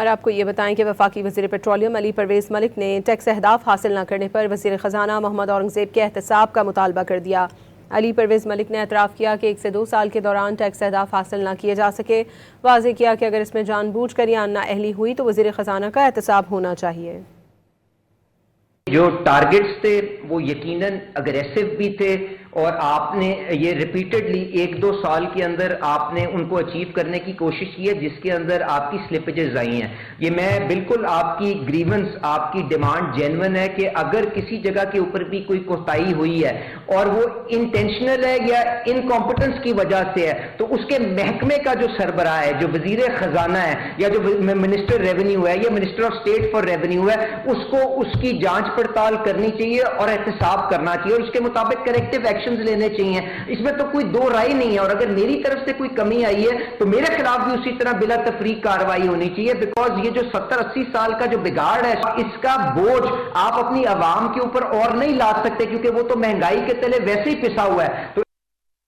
اور آپ کو یہ بتائیں کہ وفاقی وزیر پیٹرولیم علی پرویز ملک نے ٹیکس اہداف حاصل نہ کرنے پر وزیر خزانہ محمد اورنگزیب کے احتساب کا مطالبہ کر دیا۔ علی پرویز ملک نے اعتراف کیا کہ 1 سے 2 سال کے دوران ٹیکس اہداف حاصل نہ کیے جا سکے۔ واضح کیا کہ اگر اس میں جان بوجھ کر یا نااہلی ہوئی تو وزیر خزانہ کا احتساب ہونا چاہیے۔ جو ٹارگٹس تھے وہ یقیناً اگریسو بھی تھے اور آپ نے یہ ریپیٹڈلی 1-2 سال کے اندر آپ نے ان کو اچیو کرنے کی کوشش کی ہے، جس کے اندر آپ کی سلپیجز آئی ہیں۔ یہ میں بالکل آپ کی گریونس، آپ کی ڈیمانڈ جینون ہے کہ اگر کسی جگہ کے اوپر بھی کوئی کوتاہی ہوئی ہے اور وہ انٹینشنل ہے یا انکمپٹنس کی وجہ سے ہے تو اس کے محکمے کا جو سربراہ ہے، جو وزیر خزانہ ہے یا جو منسٹر ریونیو ہے یا minister of state for revenue ہے، اس کو اس کی جانچ پڑتال کرنی چاہیے اور احتساب کرنا چاہیے اور اس کے مطابق کریکٹیو ایکشنز لینے چاہیے۔ اس میں تو کوئی دو رائے نہیں ہے، اور اگر میری طرف سے کوئی کمی آئی ہے تو میرے خلاف بھی اسی طرح بلا تفریق کارروائی ہونی چاہیے، بیکاز یہ جو 70-80 سال کا جو بگاڑ ہے اس کا بوجھ آپ اپنی عوام کے اوپر اور نہیں لا سکتے، کیونکہ وہ تو مہنگائی کے تلے ویسے ہی پسا ہوا ہے۔ تو